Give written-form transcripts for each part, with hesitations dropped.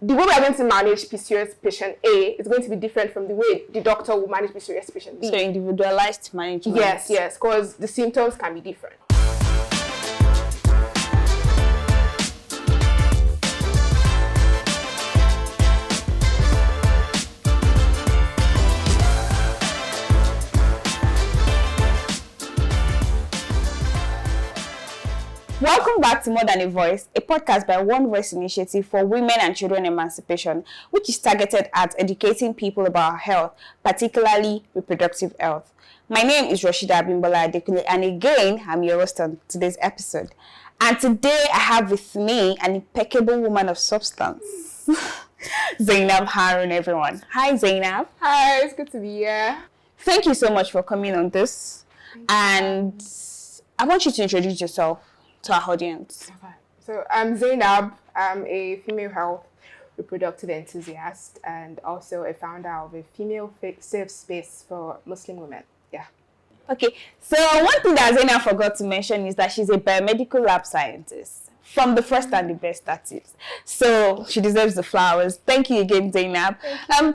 the way we are going to manage PCOS patient A is going to be different from the way the doctor will manage PCOS patient B. So individualized management. Yes, because the symptoms can be different. Welcome back to More Than a Voice, a podcast by One Voice Initiative for Women and Children Emancipation, which is targeted at educating people about health, particularly reproductive health. My name is Rashida Abimbola Adekule, and again, I'm your host on today's episode. And today, I have with me an impeccable woman of substance, Zainab Haroun, everyone. Hi, Zainab. Hi, it's good to be here. Thank you so much for coming on this. And I want you to introduce yourself to our audience. Okay. So I'm Zainab. I'm a female health reproductive enthusiast and also a founder of a female safe space for Muslim women. Yeah. Okay, so one thing that Zainab forgot to mention is that she's a biomedical lab scientist. From the first and the best, that is. So she deserves the flowers. Thank you again, Zainab.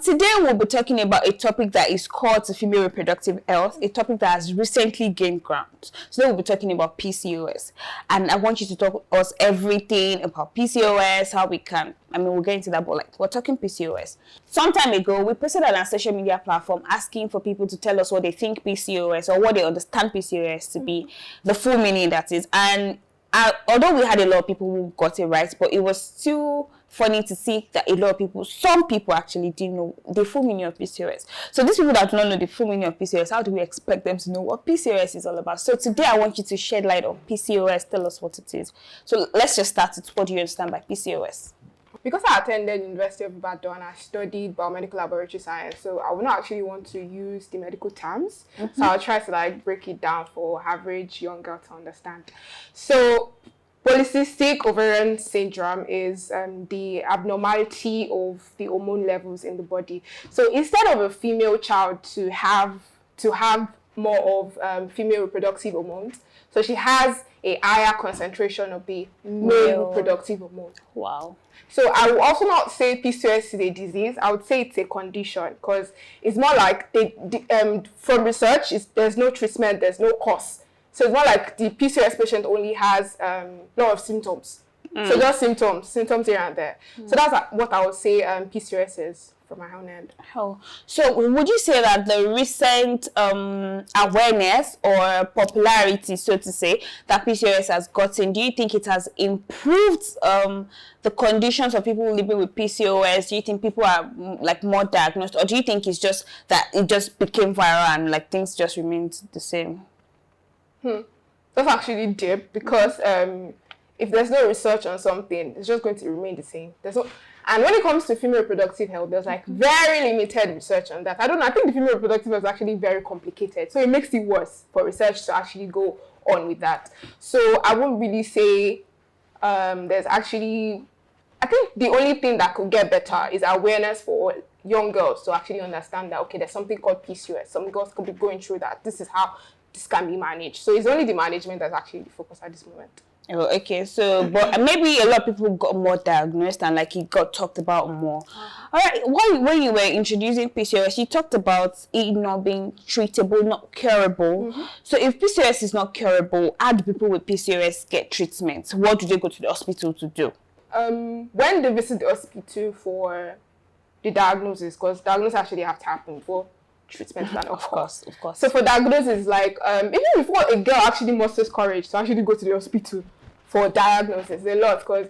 Today we'll be talking about a topic that is core to female reproductive health, a topic that has recently gained ground. Today we'll be talking about PCOS. And I want you to talk to us everything about PCOS, how we can, we'll get into that, but we're talking PCOS. Some time ago, we posted on our social media platform asking for people to tell us what they think PCOS or what they understand PCOS to be, the full meaning that is. And although we had a lot of people who got it right, but it was still funny to see that some people actually didn't know the full meaning of PCOS. So these people that do not know the full meaning of PCOS, how do we expect them to know what PCOS is all about? So today I want you to shed light on PCOS, tell us what it is. So let's just start with what do you understand by PCOS? Because I attended University of Ibadan, I studied biomedical laboratory science, so I would not actually want to use the medical terms. So I'll try to break it down for average young girl to understand. So Polycystic Ovarian Syndrome is the abnormality of the hormone levels in the body. So instead of a female child to have more of female reproductive hormones, so she has a higher concentration of the male reproductive hormone. Wow. So I would also not say PCOS is a disease. I would say it's a condition because it's more like from research, there's no treatment, there's no cause. So it's more like the PCOS patient only has a lot of symptoms. So just symptoms here and there. So that's what I would say PCOS is from my own end. Oh. So would you say that the recent awareness or popularity, so to say, that PCOS has gotten, do you think it has improved the conditions of people living with PCOS? Do you think people are more diagnosed, or do you think it's just that it just became viral and things just remained the same? That's actually deep because if there's no research on something, it's just going to remain the same. And when it comes to female reproductive health, there's very limited research on that. I think the female reproductive health is actually very complicated. So it makes it worse for research to actually go on with that. So I won't really say there's actually, I think the only thing that could get better is awareness for young girls to actually understand that, okay, there's something called PCOS. Some girls could be going through that. This is how this can be managed. So it's only the management that's actually the focus at this moment. Oh, okay, so but maybe a lot of people got more diagnosed and it got talked about more. All right, when you were introducing PCOS, you talked about it not being treatable, not curable. So if PCOS is not curable, how do people with PCOS get treatment? What do they go to the hospital to do? When they visit the hospital for the diagnosis, because diagnosis actually have to happen before treatment can occur. Of course. So for diagnosis, even before a girl actually musters courage to actually go to the hospital for diagnosis, a lot, because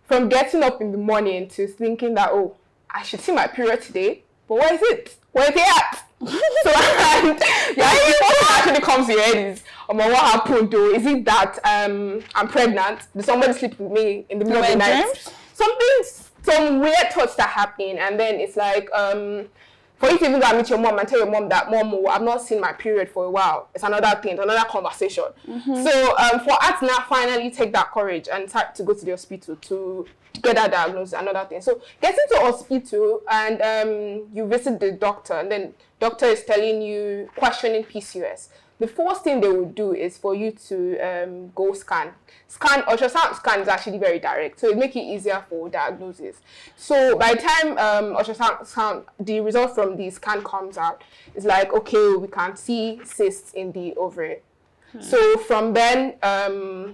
from getting up in the morning to thinking that, oh, I should see my period today, but where is it? Where is it at? So what actually comes to your head is, what happened though? Is it that I'm pregnant? Did somebody sleep with me in the middle of the night? Some weird thoughts that happen, and then it's for you to even go and meet your mom and tell your mom that, Mom, I've not seen my period for a while. It's another thing, another conversation. So for us now finally take that courage and start to go to the hospital to get that diagnosis, another thing. So getting to hospital and you visit the doctor, and then doctor is telling you, questioning PCOS. the first thing they would do is for you to go scan. Ultrasound scan is actually very direct, so it makes it easier for diagnosis. So by the time ultrasound, the result from the scan comes out, it's like, okay, we can see cysts in the ovary. So from then,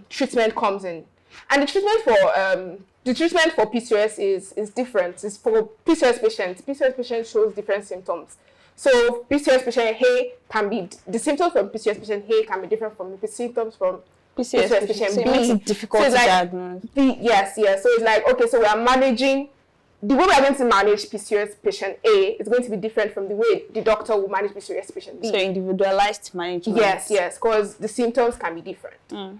treatment comes in, and the treatment for PCOS is different. It's for PCOS patients. PCOS patients shows different symptoms. So PCOS patient A can be, the symptoms from PCOS patient A can be different from the symptoms from PCOS patient B. So it makes it difficult to diagnose. Yes. So it's like, okay, so we are managing, the way we are going to manage PCOS patient A is going to be different from the way the doctor will manage PCOS patient B. So individualized management. Yes, because the symptoms can be different.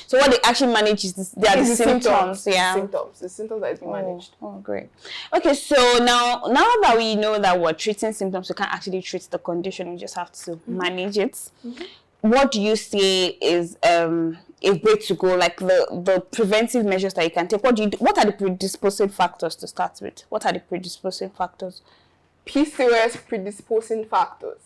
So what they actually manage is the symptoms. Yeah. The symptoms that is being managed. Oh, great. Okay, so now that we know that we're treating symptoms, we can't actually treat the condition. We just have to manage it. What do you say is a way to go? Like the preventive measures that you can take. What are the predisposing factors to start with? What are the predisposing factors? PCOS predisposing factors.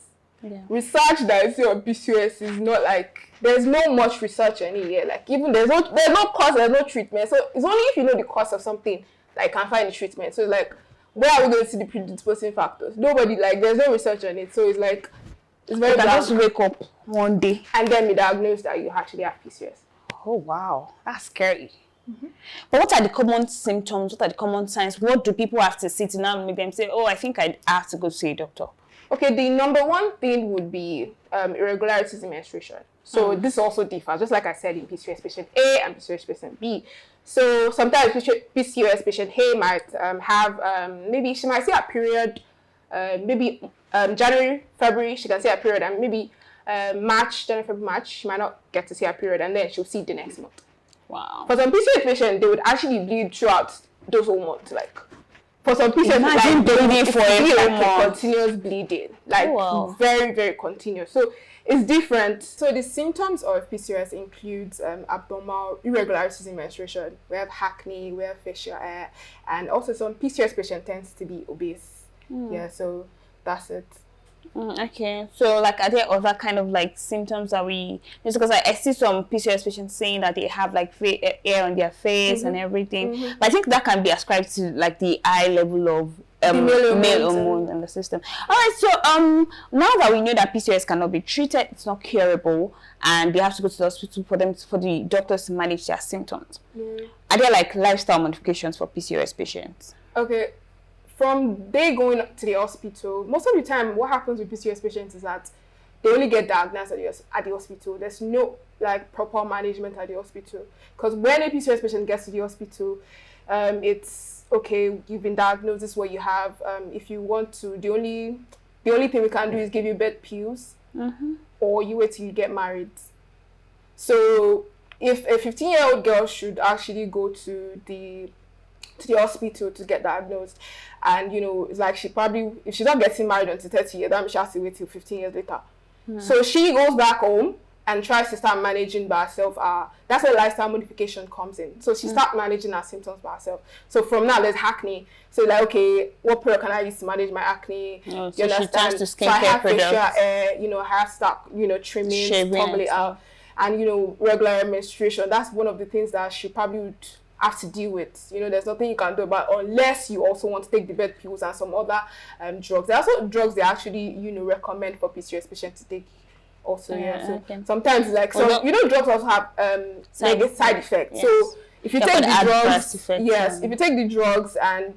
Yeah. Research that is on PCOS is not like, there's no much research anywhere. Like, even there's no cause, there's no treatment. So it's only if you know the cause of something that you can find the treatment. So it's like, where are we going to see the predisposing factors? Nobody, like, there's no research on it. So it's like, it's very bad. Just wake up one day and then be diagnosed that you actually have PCOS. Oh wow, that's scary. But what are the common symptoms? What are the common signs? What do people have to see to now make them say, oh, I think I have to go see a doctor? Okay, the number one thing would be irregularities in menstruation. So this also differs, just like I said, in PCOS patient A and PCOS patient B. So sometimes PCOS patient A might have, maybe she might see a period, maybe January, February, she can see a period, and maybe March, January, February, March, she might not get to see a period, and then she'll see it the next month. Wow. For some PCOS patients, they would actually bleed throughout those whole months, like. For some patients, like, bleeding for a continuous bleeding, like very, very continuous. So it's different. So the symptoms of PCOS includes abnormal irregularities in menstruation. We have acne, we have facial hair, and also some PCOS patient tends to be obese. Yeah, so that's it. Okay, so like are there other kind of like symptoms that we, just because I see some PCOS patients saying that they have like hair on their face and everything, but I think that can be ascribed to like the high level of male hormones in the system. All right, so now that we know that PCOS cannot be treated, it's not curable, and they have to go to the hospital for the doctors to manage their symptoms. Are there like lifestyle modifications for PCOS patients? Okay. From they going to the hospital, most of the time, what happens with PCOS patients is that they only get diagnosed at the hospital. There's no like proper management at the hospital. Because when a PCOS patient gets to the hospital, it's okay. You've been diagnosed. This is what you have. If you want to, the only thing we can do is give you bed pills, or you wait till you get married. So if a 15-year-old girl should actually go to the hospital to get diagnosed, and it's like she probably, if she's not getting married until 30 years, that means she has to wait till 15 years later. So she goes back home and tries to start managing by herself. That's where lifestyle modification comes in. So she starts managing her symptoms by herself. So from now, there's acne. So like, okay, what product can I use to manage my acne? So you understand? To so I have facial products. hair, I have to start, trimming, comb it out, and regular menstruation. That's one of the things that she probably would have to deal with. There's nothing you can do about it, unless you also want to take the bed pills and some other drugs. There are also drugs they actually recommend for PCOS patients to take also. So sometimes like drugs also have side effects. Yes. So if you take the drugs, if you take the drugs, and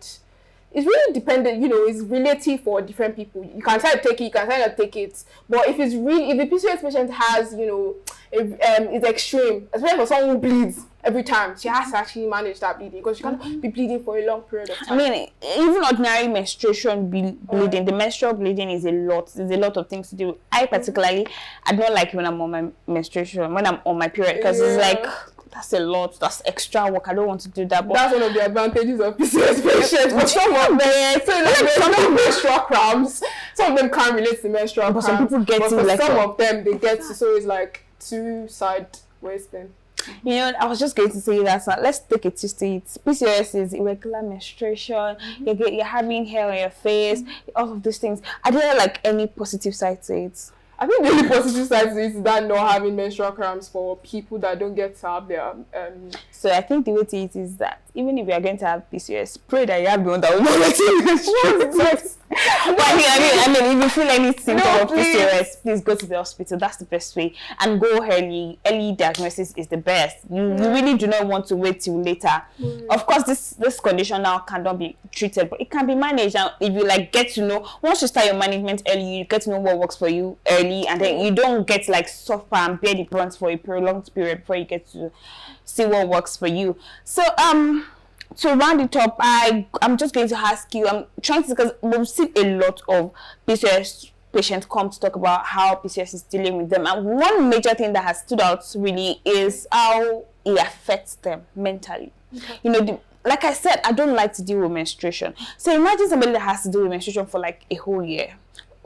it's really dependent, it's relative for different people. You can try to take it, you can try to take it, but if the PCOS patient has it's extreme, especially for someone who bleeds every time, she has to actually manage that bleeding, because she can't be bleeding for a long period of time. I mean, even ordinary menstruation bleeding, the menstrual bleeding is a lot. There's a lot of things to do. I particularly, I don't like when I'm on my menstruation, when I'm on my period, because it's like, that's a lot, that's extra work, I don't want to do that. But that's one of the advantages of PCOS patients. But some of them, some menstrual cramps, some of them can't relate to menstrual cramps. Some people get it, but some of them, they get to, so it's like two side wasting. I was just going to say that. So let's take it to it. PCOS is irregular menstruation. You're having hair on your face. All of these things. Are there like any positive side to it? I think the only positive side to it is that not having menstrual cramps for people that don't get to have their So I think the way to it is that even if you are going to have PCOS, pray that you have beyond that woman. I mean, if you feel any symptom of PCOS, please go to the hospital. That's the best way. And go early. Early diagnosis is the best. You really do not want to wait till later. Of course, this condition now cannot be treated, but it can be managed. And if you like get to know, once you start your management early, you get to know what works for you early, and then you don't get like suffer and bear the brunt for a prolonged period before you get to see what works for you. So to round it up, I'm just going to ask you, I'm trying to, because we've seen a lot of PCOS patients come to talk about how PCOS is dealing with them, and one major thing that has stood out really is how it affects them mentally. You know, like I said, I don't like to deal with menstruation. So imagine somebody that has to deal with menstruation for like a whole year.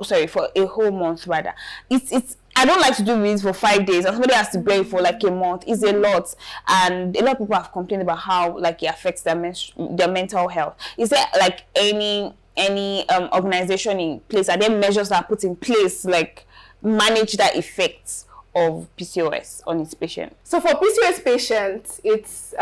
Sorry, for a whole month rather. It's I don't like to do this for 5 days, and somebody has to bear it for like a month. It's a lot, and a lot of people have complained about how like it affects their mental health. Is there like any organization in place? Are there measures that are put in place like manage that effect of PCOS on its patient? So for PCOS patients, it's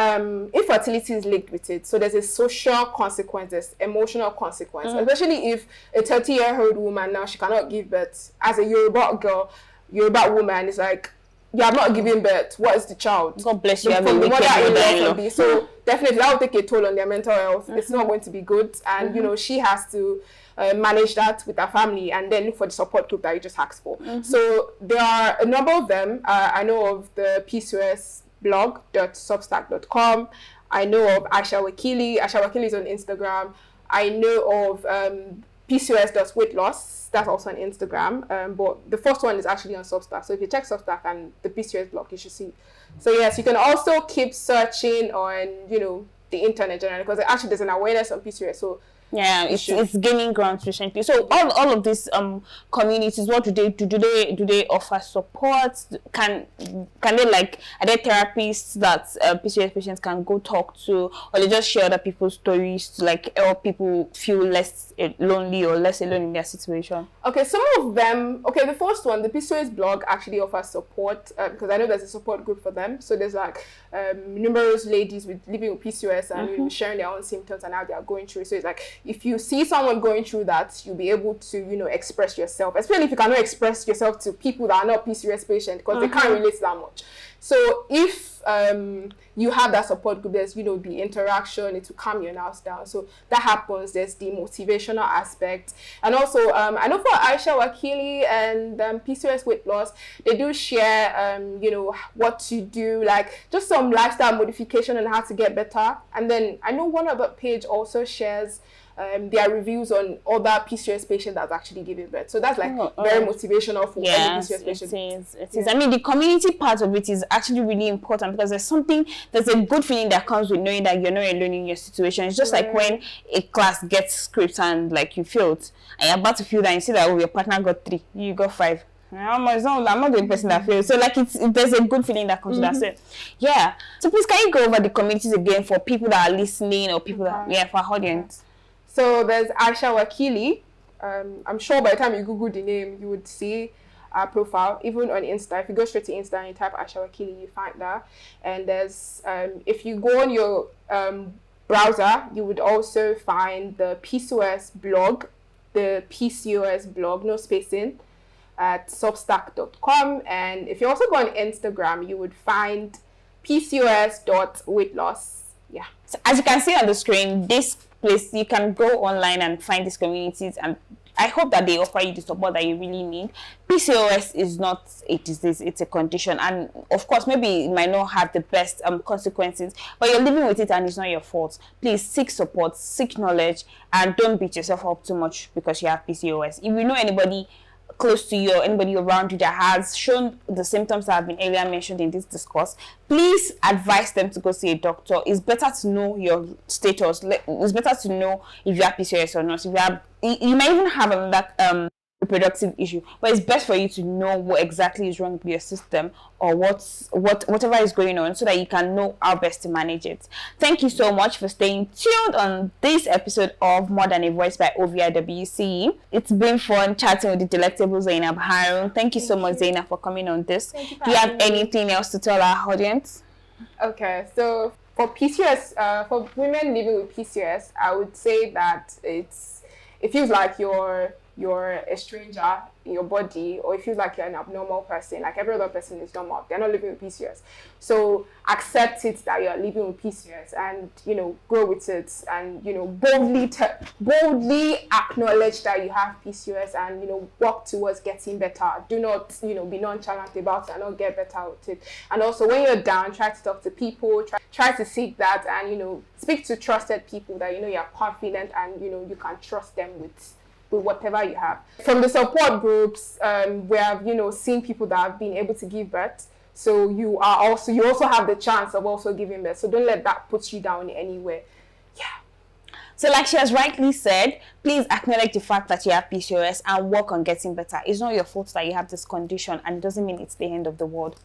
infertility is linked with it. So there's a social consequences, emotional consequence, especially if a 30-year-old woman now she cannot give birth. As a Yoruba girl, Yoruba woman, it's like you have not given birth. What is the child? God bless you. From the mother-in-law. So definitely that will take a toll on their mental health. It's not going to be good, and you know she has to manage that with her family, and then look for the support group that you just asked for. So there are a number of them. I know of the PCOS Blog.substack.com. I know of Aisha Wakili. Aisha Wakili is on Instagram. I know of PCOS.weightloss. That's also on Instagram. But the first one is actually on Substack. So if you check Substack and the PCOS blog, you should see. So yes, you can also keep searching on, you know, the internet generally, because actually there's an awareness on PCOS. So yeah, it's gaining ground recently. So all of these communities, what do they do? Do they offer support? Can they like, are there therapists that PCOS patients can go talk to, or they just share other people's stories to like help people feel less lonely or less alone in their situation? Okay, some of them. Okay, the first one, the PCOS blog actually offers support because I know there's a support group for them. So there's like numerous ladies living with PCOS and sharing their own symptoms and how they are going through. So it's like, if you see someone going through that, you'll be able to, you know, express yourself, especially if you cannot express yourself to people that are not PCOS patients, because they can't relate that much. So if you have that support group, there's, you know, the interaction, it will calm your nerves down. So that happens. There's the motivational aspect. And also, I know for Aisha Wakili and PCOS weight loss, they do share, you know, what to do, like just some lifestyle modification and how to get better. And then I know one other page also shares their reviews on other PCOS patients that's actually giving birth. So that's like very motivational for any PCOS patient. It is. I mean, the community part of it is actually really important, because there's a good feeling that comes with knowing that you're not alone in your situation. It's just like when a class gets scripts and like you failed and you're about to feel that, and you see that your partner got 3, you got 5. I'm not the person that fails. So like there's a good feeling that comes with that. So yeah. So please, can you go over the communities again for people that are listening, or people that for our audience? So there's Aisha Wakili. I'm sure by the time you Google the name, you would see our profile. Even on Insta, if you go straight to Insta and you type Aisha Wakili, you find that. And there's, if you go on your browser, you would also find the PCOS blog, no spacing, at substack.com. And if you also go on Instagram, you would find PCOS.weightloss. Yeah. So as you can see on the screen, this place, you can go online and find these communities, and I hope that they offer you the support that you really need. PCOS is not a disease, it's a condition, and of course maybe it might not have the best consequences, but you're living with it and it's not your fault. Please seek support, seek knowledge, and don't beat yourself up too much because you have PCOS. If you know anybody close to you or anybody around you that has shown the symptoms that have been earlier mentioned in this discourse, please advise them to go see a doctor. It's better to know your status. It's better to know if you have PCOS or not. If you have, you might even have another reproductive issue, but it's best for you to know what exactly is wrong with your system, or whatever is going on, so that you can know how best to manage it. Thank you so much for staying tuned on this episode of More Than a Voice by OVIWC. It's been fun chatting with the delectable Zainab Haroun. Thank you so much, Zainab, for coming on this. Do you have anything else to tell our audience? Okay, so for PCOS, for women living with PCOS, I would say that it feels like you're a stranger in your body, or it feels like you're an abnormal person. Like every other person is normal. They're not living with PCOS. So accept it that you're living with PCOS, and grow with it, and boldly acknowledge that you have PCOS, and work towards getting better. Do not be nonchalant about it and not get better with it. And also, when you're down, try to talk to people, try to seek that, and speak to trusted people that you're confident, and you can trust them with whatever you have. From the support groups, we have seen people that have been able to give birth. So you also have the chance of also giving birth. So don't let that put you down in any way. Yeah. So like she has rightly said, please acknowledge the fact that you have PCOS and work on getting better. It's not your fault that you have this condition, and it doesn't mean it's the end of the world.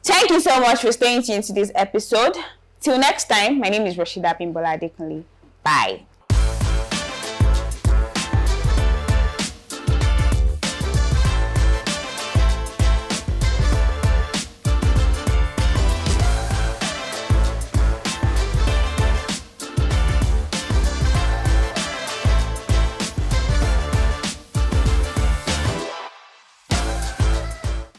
Thank you so much for staying tuned to this episode. Till next time, my name is Rashida Bimbola Adekunle. Bye.